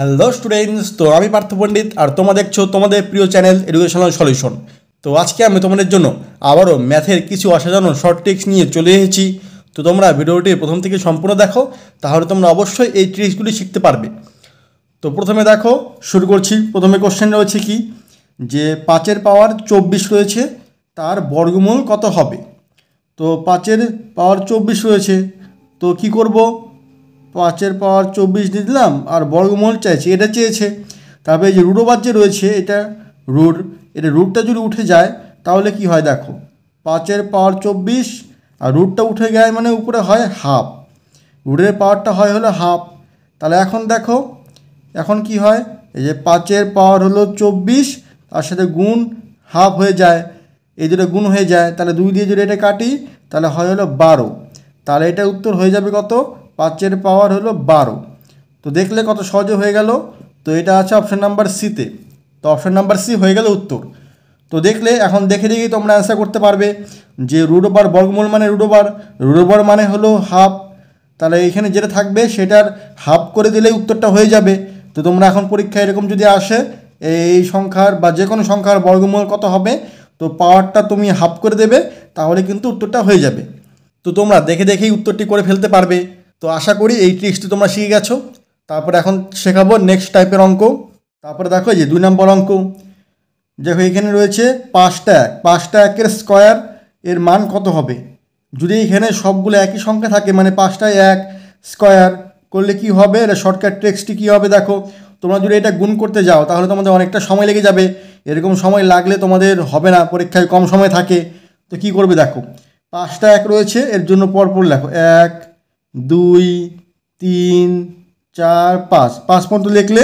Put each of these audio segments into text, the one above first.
Hello students, তো আমি পার্থ পণ্ডিত আর তোমরা দেখছো তোমাদের প্রিয় চ্যানেল এডুকেশনাল সলিউশন। তো আজকে আমি তোমাদের জন্য আবারও ম্যাথের কিছু অসাধারণ শর্ট ট্রিক্স নিয়ে চলে এসেছি। তো তোমরা ভিডিওটি প্রথম থেকে সম্পূর্ণ দেখো, তাহলে তোমরা অবশ্যই এই ট্রিক্সগুলি শিখতে পারবে। তো প্রথমে দেখো, শুরু করছি। প্রথমে কোশ্চেন রয়েছে কি, যে 5-এর পাওয়ার 24 রয়েছে, তার বর্গমূল কত হবে। তো 5-এর পাওয়ার 24 রয়েছে, তো কি করব, 5-এর পাওয়ার 24 দিয়ে দিলাম, আর বর্গমূল চাইছে, এটা চেয়েছে। তারপরে এই যে রুট ওভার যে রয়েছে, এটা রুটটা যদি উঠে যায় তাহলে কি হয় দেখো, 5-এর পাওয়ার 24 আর রুটটা উঠে যায় মানে উপরে হয় হাফ, রুটের পাওয়ারটা হলো হাফ। তাহলে এখন দেখো, এখন কি হয়, এই যে 5-এর পাওয়ার হলো 24, তার সাথে গুণ হাফ হয়ে যায়, এই দুটো গুণ হয়ে যায়, তাহলে 2 দিয়ে যদি এটা কাটি তাহলে হলো 12। তাহলে এটা উত্তর হয়ে যাবে কত, 5-এর পাওয়ার হলো 12। তো দেখলে কত সহজে হয়ে গেল। তো এটা আছে অপশান নাম্বার সিতে, তো অপশান নাম্বার সি হয়ে গেল উত্তর। তো দেখলে এখন দেখে দেখেই তোমরা অ্যান্সার করতে পারবে যে রুট ওভার বর্গমূল মানে রুট ওভার মানে হলো হাফ। তাহলে এখানে যেটা থাকবে সেটার হাফ করে দিলেই উত্তরটা হয়ে যাবে। তো তোমরা এখন পরীক্ষায় এরকম যদি আসে এই সংখ্যার বা যে কোনো সংখ্যার বর্গমূল কত হবে, তো পাওয়ারটা তুমি হাফ করে দেবে, তাহলে কিন্তু উত্তরটা হয়ে যাবে। তো তোমরা দেখে দেখেই উত্তরটি করে ফেলতে পারবে। তো আশা করি এই ট্রিক্সটি তোমরা শিখে গেছো। তারপরে এখন শেখাবো নেক্সট টাইপের অঙ্ক। তারপরে দেখো এই যে 2 নম্বর অঙ্ক। দেখো এখানে রয়েছে 5টা একের স্কোয়ার, এর মান কত হবে। যদি এখানে সবগুলো একই সংখ্যা থাকে, মানে 5টায় 1 স্কোয়ার করলে কি হবে, এটা শর্টকাট ট্রিক্সটি কী হবে দেখো, তোমরা যদি এটা গুণ করতে যাও তাহলে তোমাদের অনেকটা সময় লেগে যাবে। এরকম সময় লাগলে তোমাদের হবে না, পরীক্ষায় কম সময় থাকে। তো কি করবে দেখো, 5টা 1 রয়েছে, এর জন্য পরপর লেখো 1 2 3 4 5 পর্যন্ত লিখলে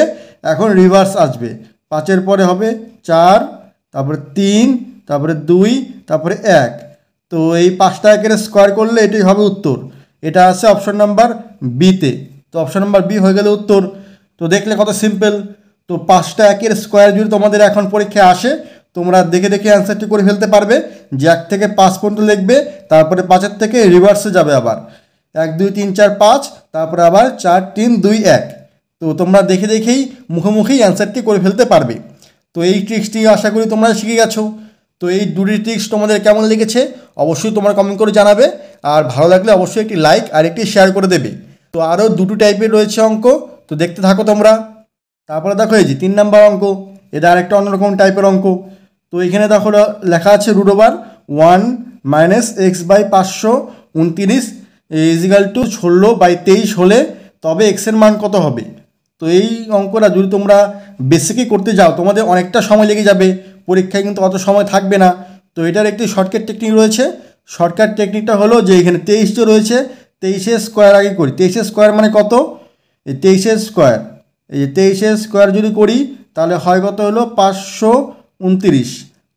এখন রিভার্স আসবে, 5-এর পরে হবে 4, তারপরে 3, তারপরে 2, তারপরে 1। তো এই 5টা 1-এর স্কোয়ার করলে এটাই হবে উত্তর। এটা আছে অপশন নাম্বার বিতে, তো অপশন নাম্বার বি হয়ে গেলে উত্তর। তো দেখলে কত সিম্পল। তো 5টা 1-এর স্কোয়ার যদি তোমাদের এখন পরীক্ষায় আসে, তোমরা দেখে দেখে অ্যান্সারটি করে ফেলতে পারবে, যে 1 থেকে 5 পর্যন্ত লিখবে, তারপরে 5-এর থেকে রিভার্সে যাবে আবার 1 2 3 4 5, তারপরে আবার 4 3 2 1। তো তোমরা দেখে দেখেই মুখোমুখি অ্যান্সারটি করে ফেলতে পারবে। তো এই ট্রিক্সটি আশা করি তোমরা শিখে গেছো। তো এই দুটি ট্রিক্স তোমাদের কেমন লেগেছে অবশ্যই তোমরা কমেন্ট করে জানাবে, আর ভালো লাগলে অবশ্যই একটি লাইক আর একটি শেয়ার করে দেবে। তো আরও দুটো টাইপের রয়েছে অঙ্ক, তো দেখতে থাকো তোমরা। তারপরে দেখো এই যে 3 নম্বর অঙ্ক, এটা আরেকটা অন্যরকম টাইপের অঙ্ক। তো এখানে দেখো লেখা আছে root over 1 - x/529 is equal two 16/23 হলে তবে এক্সের মান কত হবে। তো এই অঙ্কটা যদি তোমরা বেসিকে করতে যাও তোমাদের অনেকটা সময় লেগে যাবে, পরীক্ষায় কিন্তু অত সময় থাকবে না। তো এটার একটি শর্টকাট টেকনিক রয়েছে। শর্টকাট টেকনিকটা হলো যে এখানে 23 যে রয়েছে, 23-এর স্কোয়ার আগে করি। 23-এর স্কোয়ার মানে কত, এই 23-এর স্কোয়ার, এই যে 23-এর স্কোয়ার যদি করি তাহলে হয় কত হলো 529।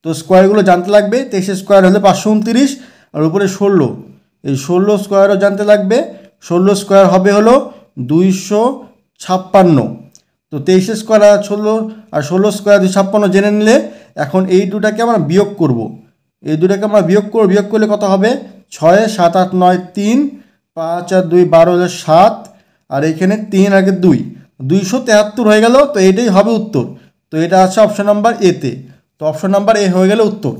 তো স্কোয়ারগুলো জানতে লাগবে, 23-এর স্কোয়ার হলে 529, আর উপরে 16, এই 16 স্কোয়ারও জানতে লাগবে। 16 স্কোয়ার হবে হলো 256। তো 23-এর স্কোয়ার আর 16 স্কোয়ার 256 জেনে নিলে এখন এই দুটাকে আমরা বিয়োগ করব। এই দুটাকে আমরা বিয়োগ করলে কত হবে, 6 7 8 9 3, 5 আর 2 12 হলে 7, আর এইখানে 3 আগে 2, 273 হয়ে গেল। তো এইটাই হবে উত্তর। তো এটা আছে অপশন নাম্বার এতে, তো অপশন নাম্বার এ হয়ে গেল উত্তর।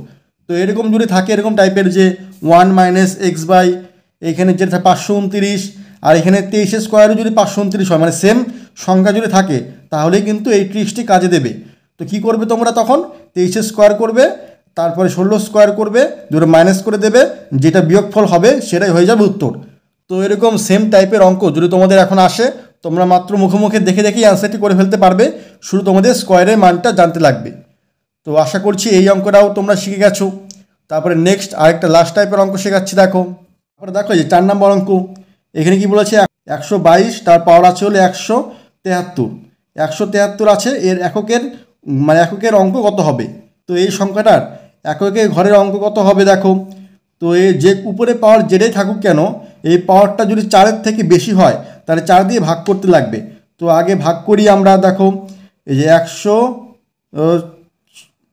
তো এরকম যদি থাকে এরকম টাইপের যে 1 - x বাই এখানে যেটা 529, আর এখানে 23-এর স্কোয়ারও যদি 529 হয়, মানে সেম সংখ্যা যদি থাকে, তাহলেই কিন্তু এই ট্রিক্সটি কাজে দেবে। তো কি করবে তোমরা তখন, 23-এর স্কোয়ার করবে, তারপরে 16 স্কোয়ার করবে, দুটো মাইনাস করে দেবে, যেটা বিয়োগফল হবে সেটাই হয়ে যাবে উত্তর। তো এরকম সেম টাইপের অঙ্ক যদি তোমাদের এখন আসে, তোমরা মাত্র মুখে দেখে দেখেই অ্যান্সারটি করে ফেলতে পারবে, শুধু তোমাদের স্কোয়ারের মানটা জানতে লাগবে। তো আশা করছি এই অঙ্কটাও তোমরা শিখে গেছো। তারপরে নেক্সট আরেকটা লাস্ট টাইপের অঙ্ক শেখাচ্ছি দেখো। তারপরে দেখো যে 4 নম্বর অঙ্ক, এখানে কি বলেছে 122, তার পাওয়ার আছে হলো 173। 173 আছে, এর এককের অঙ্ক কত হবে। তো এই সংখ্যাটার এককের ঘরের অঙ্ক কত হবে দেখো। তো এই যে উপরে পাওয়ার যেটাই থাকুক কেন, এই পাওয়ারটা যদি 4-এর থেকে বেশি হয় তাহলে 4 দিয়ে ভাগ করতে লাগবে। তো আগে ভাগ করি আমরা, দেখো এই যে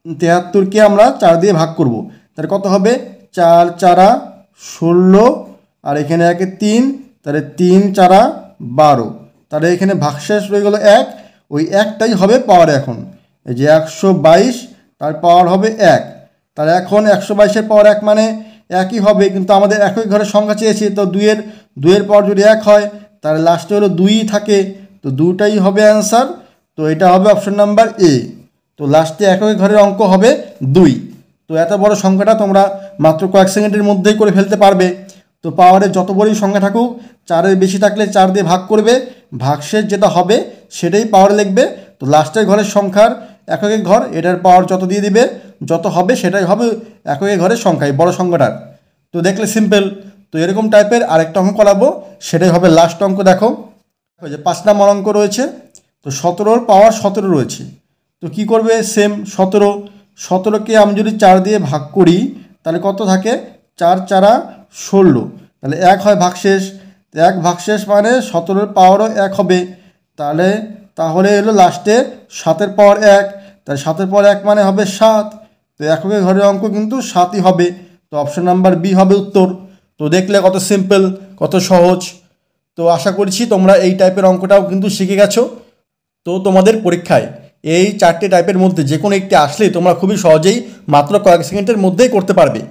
173কে আমরা 4 দিয়ে ভাগ করব, তাহলে কত হবে, 4 4 16, আর এখানে 1 3, তাহলে 3 4 12, তাহলে এখানে ভাগশেষ রয়ে গেল 1, ওই একটাই হবে পাওয়ার। এখন এই যে 122 তার পাওয়ার হবে 1, তাহলে এখন 122-এর পাওয়ার 1 মানে একই হবে, কিন্তু আমাদের একই ঘরের সংখ্যা চেয়েছি, তো দুইয়ের পাওয়ার যদি 1 হয় তাহলে লাস্টে হলো 2 থাকে, তো 2টাই হবে অ্যান্সার। তো এটা হবে অপশন নাম্বার এ। তো লাস্টে একই ঘরের অঙ্ক হবে 2। তো এত বড় সংখ্যাটা তোমরা মাত্র কয়েক সেকেন্ডের মধ্যেই করে ফেলতে পারবে। তো পাওয়ারের যত বড়ই সংখ্যা থাকুক, 4-এর বেশি থাকলে 4 দিয়ে ভাগ করবে, ভাগশেষ যেটা হবে সেটাই পাওয়ার লিখবে। তো লাস্টের ঘরের সংখ্যার এককের ঘর, এটার পাওয়ার যত দিয়ে দিবে, যত হবে সেটাই হবে এককের ঘরের সংখ্যা, এই বড় সংখ্যাটার। তো দেখলে সিম্পল। তো এরকম টাইপের আরেকটা অঙ্ক করাবো, সেটাই হবে লাস্ট অঙ্ক। দেখো ওই যে 5 নম্বর অঙ্ক রয়েছে। তো 17-র পাওয়ার 17 রয়েছে। তো কি করবে, সেম 17কে আমি যদি 4 দিয়ে ভাগ করি তাহলে কত থাকে, 4 4 16, তাহলে 1 হয় ভাগশেষ। 1 ভাগশেষ মানে 17-র পাওয়ারও 1 হবে। তাহলে এলো লাস্টে 7-এর পাওয়ার 1, তাহলে 7-এর পাওয়ার 1 মানে হবে 7। তো এককের ঘরের অঙ্ক কিন্তু 7ই হবে। তো অপশন নাম্বার বি হবে উত্তর। তো দেখলে কত সিম্পল, কত সহজ। তো আশা করছি তোমরা এই টাইপের অঙ্কটাও কিন্তু শিখে গেছো। তো তোমাদের পরীক্ষায় এই 4টে টাইপের মধ্যে যে কোনো একটি আসলেই তোমরা খুবই সহজেই মাত্র কয়েক সেকেন্ডের মধ্যেই করতে পারবে।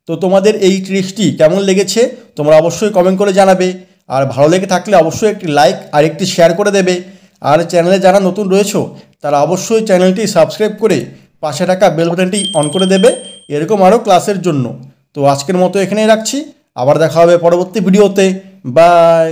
তো তোমাদের এই ট্রিক্সটি কেমন লেগেছে তোমরা অবশ্যই কমেন্ট করে জানাবে। আর ভালো লেগে থাকলে অবশ্যই একটি লাইক আর একটি শেয়ার করে দেবে। আর চ্যানেলে যারা নতুন রয়েছো তারা অবশ্যই চ্যানেলটি সাবস্ক্রাইব করে পাশে থাকা বেল বাটনটি অন করে দেবে এরকম আরও ক্লাসের জন্য। তো আজকের মতো এখানেই রাখছি, আবার দেখা হবে পরবর্তী ভিডিওতে। বাই।